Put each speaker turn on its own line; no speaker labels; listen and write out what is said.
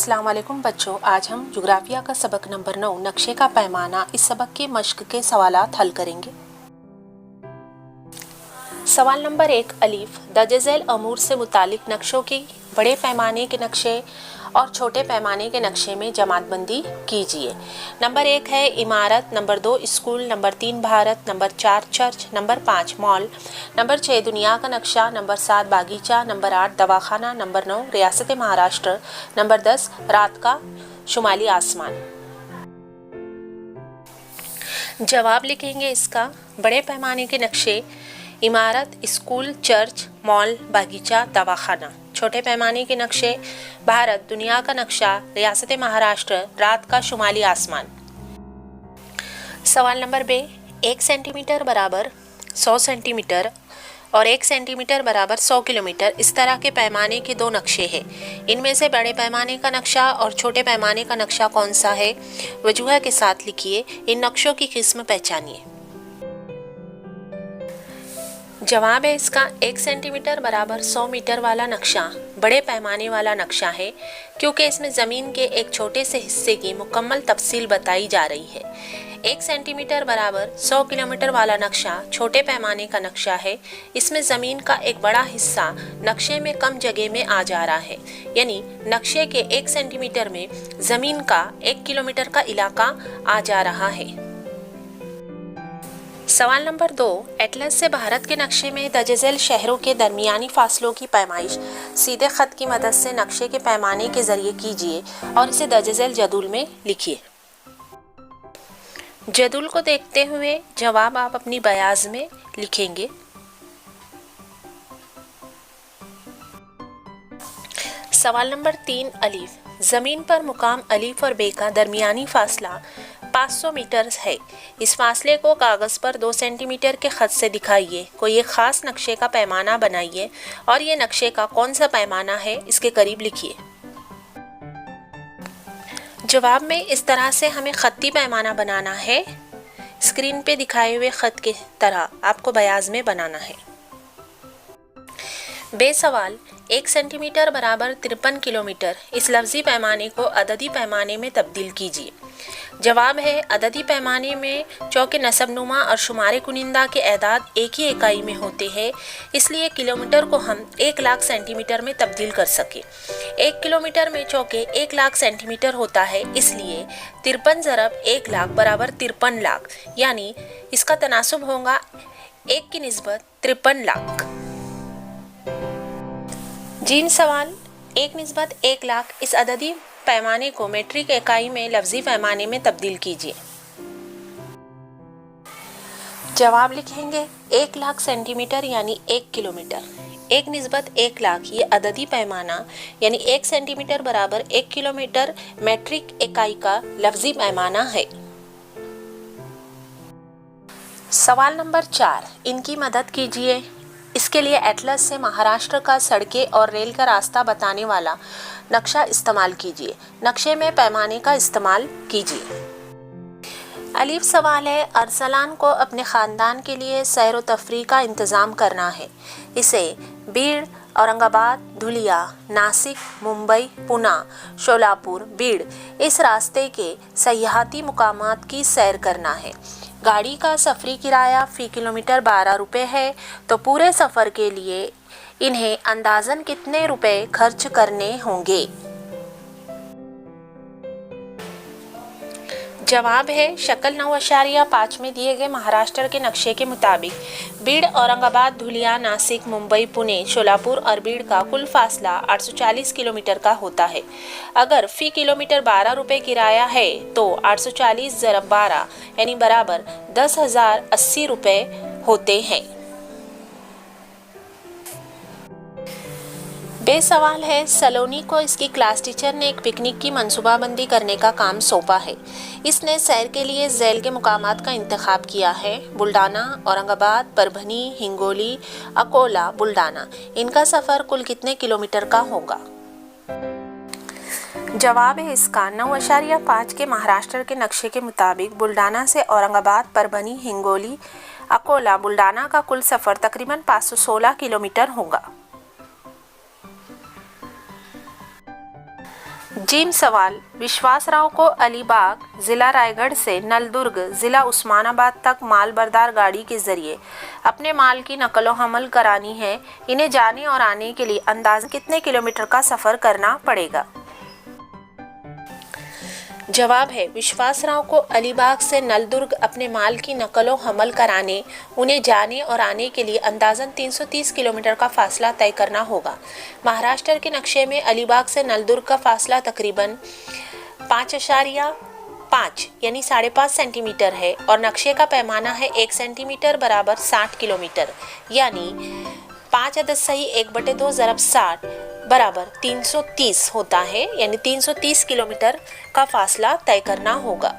अस्सलाम वालेकुम बच्चों, आज हम ज्योग्राफिया का सबक नंबर 9 नक्शे का पैमाना इस सबक के मश्क के सवालात हल करेंगे। सवाल नंबर 1 अलीफ दजैल अमूर से मुतालिक नक्शों की बड़े पैमाने के नक्शे और छोटे पैमाने के नक्शे में जमातबंदी कीजिए। नंबर 1 है इमारत, number 2 school, number 3 Bharat, number 4 church, number 5 mall, number 6 दुनिया का नक्शा, नंबर 7 बागीचा, नंबर 8 दवाखाना, नंबर 9 रियासत महाराष्ट्र, नंबर 10 रात का शुमाली आसमान। जवाब लिखेंगे इसका। बड़े पैमाने के नक्शे इमारत, स्कूल, चर्च, मॉल, बागीचा, दवाखाना। छोटे पैमाने के नक्शे भारत, दुनिया का नक्शा, रियासत महाराष्ट्र, रात का शुमाली आसमान। सवाल नंबर बे 1 सेंटीमीटर बराबर 100 सेंटीमीटर और 1 सेंटीमीटर बराबर 100 किलोमीटर इस तरह के पैमाने के दो नक्शे हैं। इनमें से बड़े पैमाने का नक्शा और छोटे पैमाने का नक्शा कौन सा है, वजूह के साथ लिखिए। इन नक्शों की किस्म पहचानिए। जवाब है इसका 1 सेंटीमीटर बराबर 100 मीटर वाला नक्शा बड़े पैमाने वाला नक्शा है, क्योंकि इसमें ज़मीन के एक छोटे से हिस्से की मुकम्मल तफसील बताई जा रही है। 1 सेंटीमीटर बराबर 100 किलोमीटर वाला नक्शा छोटे पैमाने का नक्शा है। इसमें ज़मीन का एक बड़ा हिस्सा नक्शे में कम जगह में आ जा रहा है, यानी नक्शे के 1 सेंटीमीटर में ज़मीन का 1 किलोमीटर का इलाका आ जा रहा है। सवाल नंबर 2 एटलस से भारत के नक्शे में दजैल शहरों के दरमियानी फासलों की पैमाइश सीधे खत की मदद से नक्शे के पैमाने के जरिए कीजिए और इसे दजैल जदूल में लिखिए। जदूल को देखते हुए जवाब आप अपनी बयाज में लिखेंगे। सवाल नंबर 3 अलीफ ज़मीन पर मुकाम अलीफ और बे का दरमियानी फासला 500 मीटर है। इस फासले को कागज़ पर 2 सेंटीमीटर के ख़त से दिखाइए। कोई एक ख़ास नक्शे का पैमाना बनाइए और ये नक्शे का कौन सा पैमाना है इसके करीब लिखिए। जवाब में इस तरह से हमें ख़त्ती पैमाना बनाना है। स्क्रीन पे दिखाए हुए ख़त की तरह आपको बयाज में बनाना है। बेसवाल 1 सेंटीमीटर बराबर 53 किलोमीटर इस लफ्ज़ी पैमाने को अददी पैमाने में तब्दील कीजिए। जवाब है अददी पैमाने में चौके नसबनुमा और शुमारे कुनिंदा के एदाद एक ही इकाई में होते हैं, इसलिए किलोमीटर को हम 1 लाख सेंटीमीटर में तब्दील कर सके। 1 किलोमीटर में चौके 1 लाख सेंटीमीटर होता है, इसलिए 53 ज़रब 1 लाख बराबर 53 लाख, यानी इसका तनासुब होगा 1 की निस्बत 53 लाख। जीन सवाल 1 निस्बत 1 लाख इस अददी पैमाने को मेट्रिक इकाई में लफ्ज़ी पैमाने में तब्दील कीजिए। जवाब लिखेंगे 1 लाख सेंटीमीटर यानी 1 किलोमीटर। 1 निस्बत 1 लाख ये अददी पैमाना यानी 1 सेंटीमीटर बराबर 1 किलोमीटर मेट्रिक इकाई का लफ्ज़ी पैमाना है। सवाल नंबर 4 इनकी मदद कीजिए। इसके लिए एटलस से महाराष्ट्र का सड़कें और रेल का रास्ता बताने वाला नक्शा इस्तेमाल कीजिए। नक्शे में पैमाने का इस्तेमाल कीजिए। अलीफ सवाल है अरसलान को अपने ख़ानदान के लिए सैर व तफरीह का इंतज़ाम करना है। इसे बीड़, औरंगाबाद, धुलिया, नासिक, मुंबई, पुणे, शोलापुर, बीड़ इस रास्ते के सयाहती मुकामात की सैर करना है। गाड़ी का सफरी किराया फ़ी किलोमीटर 12 रुपये है, तो पूरे सफ़र के लिए इन्हें अंदाज़न कितने रुपए खर्च करने होंगे। जवाब है शक्ल 9.5 में दिए गए महाराष्ट्र के नक्शे के मुताबिक बीड़, औरंगाबाद, धुलिया, नासिक, मुंबई, पुणे, शोलापुर और बीड़ का कुल फासला 840 किलोमीटर का होता है। अगर फ़ी किलोमीटर 12 रुपये किराया है तो 840 ज़रब 12 यानी बराबर 10,080 रुपये होते हैं। बेसवाल है सलोनी को इसकी क्लास टीचर ने एक पिकनिक की मंसूबाबंदी करने का काम सौंपा है। इसने सैर के लिए झैल के मुकामात का इंतखाब किया है। बुल्डाना, औरंगाबाद, परभनी, हिंगोली, अकोला, बुल्डाना। इनका सफ़र कुल कितने किलोमीटर का होगा। जवाब है इसका 9.5 के महाराष्ट्र के नक्शे के मुताबिक बुल्डाना से औरंगाबाद, परभनी, हिंगोली, अकोला, बुल्डाना का कुल सफ़र तकरीबन 516 किलोमीटर होगा। जिम सवाल, विश्वासराव को अलीबाग जिला रायगढ़ से नलदुर्ग जिला उस्मानाबाद तक माल बरदार गाड़ी के जरिए अपने माल की नकलो हमल करानी है। इन्हें जाने और आने के लिए अंदाज़न कितने किलोमीटर का सफ़र करना पड़ेगा? जवाब है, विश्वासराव को अलीबाग से नलदुर्ग अपने माल की नकलो हमल कराने, उन्हें जाने और आने के लिए अंदाज़न 330 किलोमीटर का फासला तय करना होगा। महाराष्ट्र के नक्शे में अलीबाग से नलदुर्ग का फासला तकरीबन 5.5 यानी 5.5 सेंटीमीटर है और नक्शे का पैमाना है 1 सेंटीमीटर बराबर 60 किलोमीटर, यानी 5.1/2 ज़रब 60 बराबर 330 होता है, यानी 330 किलोमीटर का फासला तय करना होगा।